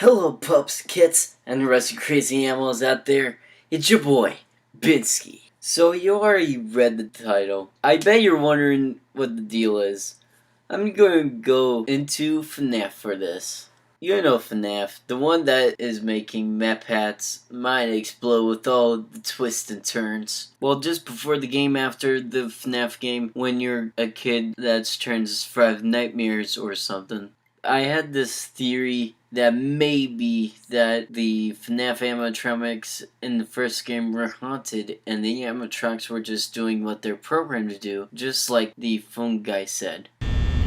Hello, pups, kits, and the rest of you crazy animals out there. It's your boy, Binsky. So, you already read the title. I bet you're wondering what the deal is. I'm going to go into FNaF for this. You know FNaF, the one that is making MatPat's mind explode with all the twists and turns. Well, just before the game, after the FNaF game, when you're a kid that's turns Five Nightmares or something, I had this theory that maybe that the FNaF animatronics in the first game were haunted and the animatronics were just doing what they're programmed to do, just like the phone guy said.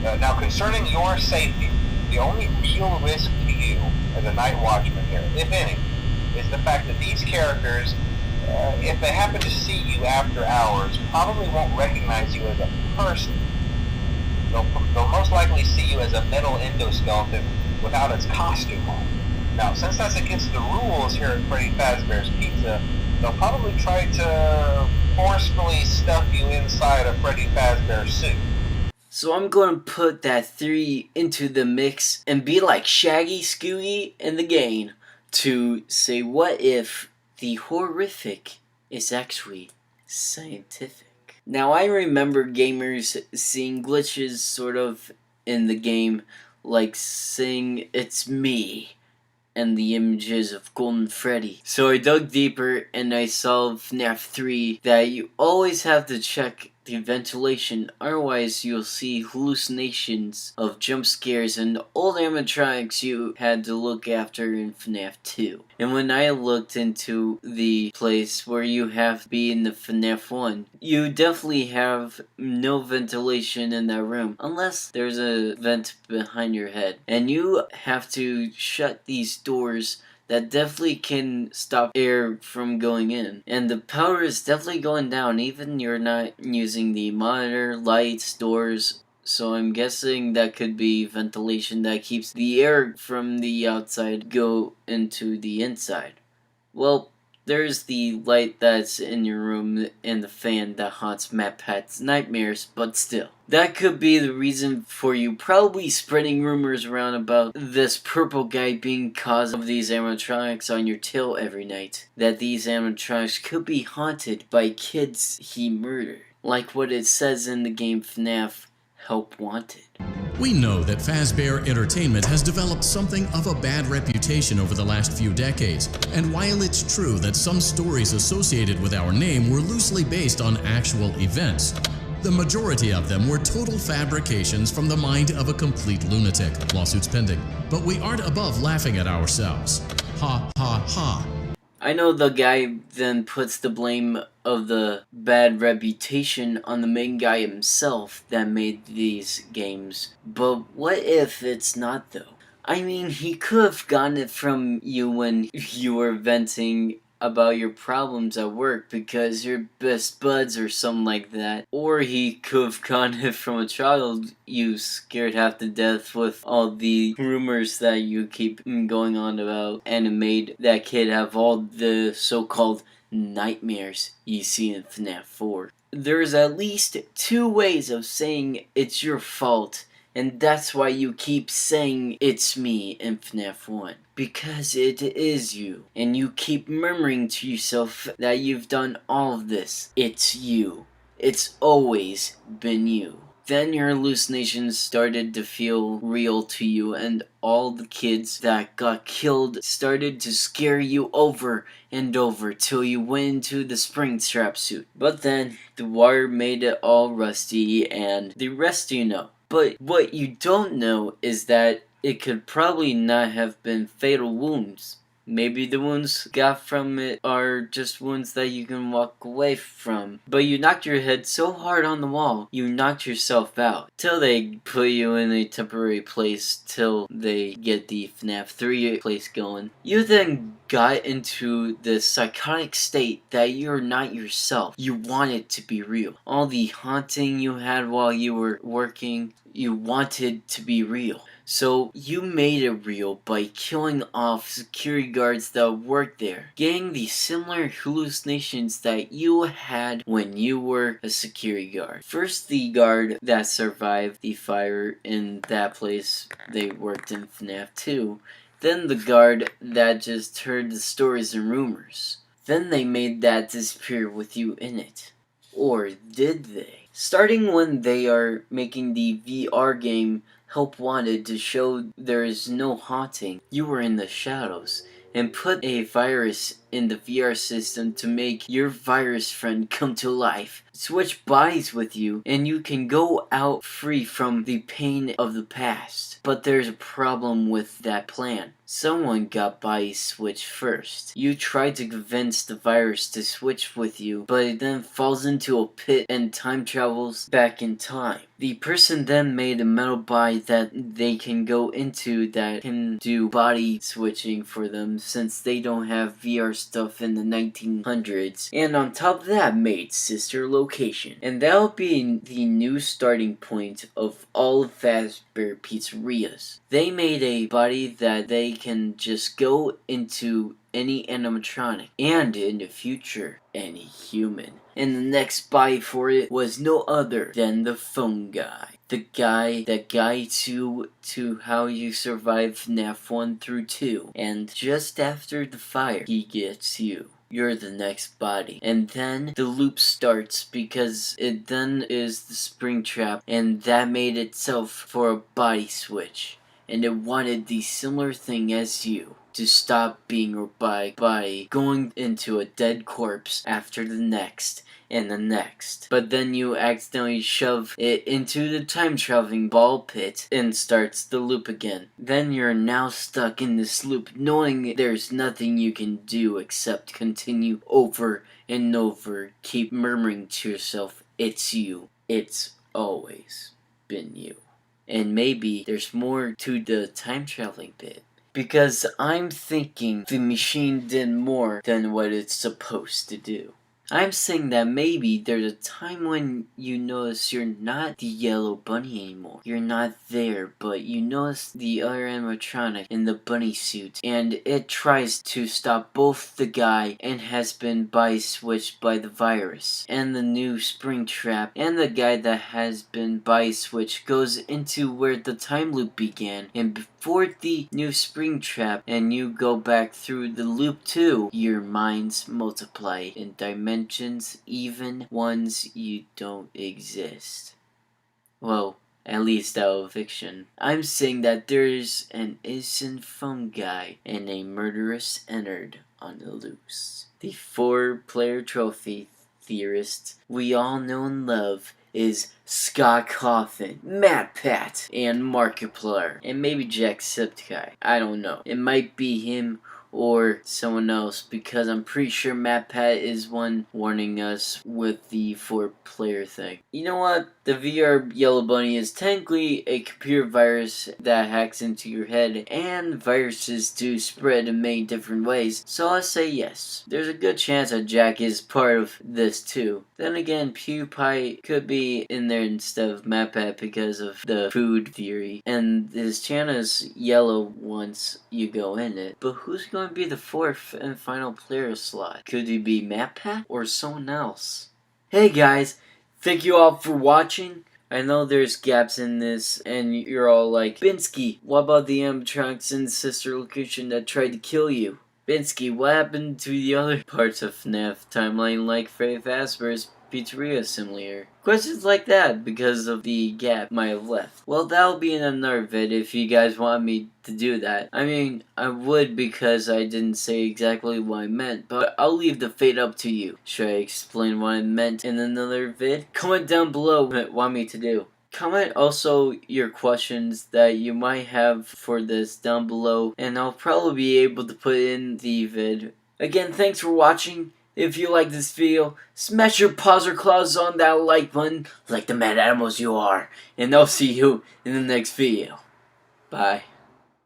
Now, concerning your safety, the only real risk to you as a night watchman here, if any, is the fact that these characters, if they happen to see you after hours, probably won't recognize you as a person. They'll most likely see you as a metal endoskeleton without its costume on. Now, since that's against the rules here at Freddy Fazbear's Pizza, they'll probably try to forcefully stuff you inside a Freddy Fazbear suit. So I'm going to put that theory into the mix and be like Shaggy, Scooby, and the gang to say, what if the horrific is actually scientific? Now, I remember gamers seeing glitches sort of in the game, like saying, "It's me," and the images of Golden Freddy. So I dug deeper and I saw FNAF 3 that you always have to check the ventilation, otherwise you'll see hallucinations of jump scares and old animatronics you had to look after in FNAF 2. And when I looked into the place where you have to be in the FNAF 1, you definitely have no ventilation in that room, unless there's a vent behind your head. And you have to shut these doors that definitely can stop air from going in. And the power is definitely going down, even you're not using the monitor, lights, doors. So I'm guessing that could be ventilation that keeps the air from the outside go into the inside. Well, there's the light that's in your room and the fan that haunts MatPat's nightmares, but still. That could be the reason for you probably spreading rumors around about this purple guy being cause of these animatronics on your tail every night. That these animatronics could be haunted by kids he murdered. Like what it says in the game FNAF, Help Wanted. We know that Fazbear Entertainment has developed something of a bad reputation over the last few decades, and while it's true that some stories associated with our name were loosely based on actual events, the majority of them were total fabrications from the mind of a complete lunatic. Lawsuits pending. But we aren't above laughing at ourselves. Ha ha ha. I know the guy then puts the blame of the bad reputation on the main guy himself that made these games. But what if it's not, though? I mean, he could have gotten it from you when you were venting about your problems at work because you're best buds or something like that. Or he could have gotten it from a child you scared half to death with all the rumors that you keep going on about, and it made that kid have all the so-called nightmares you see in FNAF 4. There's at least two ways of saying it's your fault, and that's why you keep saying it's me in FNAF 1. Because it is you. And you keep murmuring to yourself that you've done all of this. It's you. It's always been you. Then your hallucinations started to feel real to you, and all the kids that got killed started to scare you over and over till you went into the Springtrap suit. But then the wire made it all rusty, and the rest you know. But what you don't know is that it could probably not have been fatal wounds. Maybe the wounds got from it are just wounds that you can walk away from. But you knocked your head so hard on the wall, you knocked yourself out. Till they put you in a temporary place till they get the FNAF 3 place going. You then got into this psychotic state that you're not yourself. You want it to be real. All the haunting you had while you were working, you wanted to be real. So you made it real by killing off security guards that worked there, getting the similar hallucinations that you had when you were a security guard. First, the guard that survived the fire in that place they worked in FNAF 2, Then the guard that just heard the stories and rumors. Then they made that disappear with you in it. Or did they? Starting when they are making the VR game Help Wanted to show there is no haunting, you were in the shadows, and put a virus in the VR system to make your virus friend come to life, switch bodies with you, and you can go out free from the pain of the past. But there's a problem with that plan. Someone got body switched first. You try to convince the virus to switch with you, but it then falls into a pit and time travels back in time. The person then made a metal body that they can go into that can do body switching for them since they don't have VR stuff in the 1900s. And on top of that made Sister Location. And that'll be the new starting point of all of Fazbear Pizzerias. They made a body that they can just go into any animatronic, and in the future, any human. And the next body for it was no other than the phone guy. The guy that guides you to how you survive FNaF 1 through 2. And just after the fire, he gets you. You're the next body. And then the loop starts because it then is the spring trap, and that made itself for a body switch. And it wanted the similar thing as you, to stop being robotic by going into a dead corpse after the next and the next. But then you accidentally shove it into the time traveling ball pit and starts the loop again. Then you're now stuck in this loop knowing there's nothing you can do except continue over and over, keep murmuring to yourself, it's you, it's always been you. And maybe there's more to the time traveling bit. Because I'm thinking the machine did more than what it's supposed to do. I'm saying that maybe there's a time when you notice you're not the yellow bunny anymore. You're not there, but you notice the other animatronic in the bunny suit, and it tries to stop both the guy and has been body switched by the virus, and the new spring trap, and the guy that has been body switched goes into where the time loop began, and before the new spring trap, and you go back through the loop too, your minds multiply in dimensions, even ones you don't exist. Well, at least out of fiction. I'm saying that there's an innocent phone guy and a murderous entered on the loose. The 4-player trophy theorist we all know and love is Scott Cawthon, Matt Pat, and Markiplier, and maybe Jacksepticeye. I don't know. It might be him or someone else, because I'm pretty sure Matt Pat is one warning us with the 4-player thing. You know what? The VR Yellow Bunny is technically a computer virus that hacks into your head, and viruses do spread in many different ways, so I'll say yes. There's a good chance that Jack is part of this too. Then again, PewDiePie could be in there instead of Matt Pat because of the food theory, and his channel is yellow once you go in it. But who's going to be the 4th and final player slot? Could it be Matt Pat or someone else? Hey guys, thank you all for watching. I know there's gaps in this, and you're all like, Binsky, what about the animatronics in Sister Location that tried to kill you? Binsky, what happened to the other parts of FNaF timeline like Freddy Fazbear's Pizzeria Simulator? Questions like that because of the gap might have left. Well, that'll be in another vid if you guys want me to do that. I mean, I would because I didn't say exactly what I meant, but I'll leave the fate up to you. Should I explain what I meant in another vid? Comment down below what you want me to do. Comment also your questions that you might have for this down below, and I'll probably be able to put in the vid. Again, thanks for watching. If you like this video, smash your paws or claws on that like button like the mad animals you are. And I'll see you in the next video. Bye.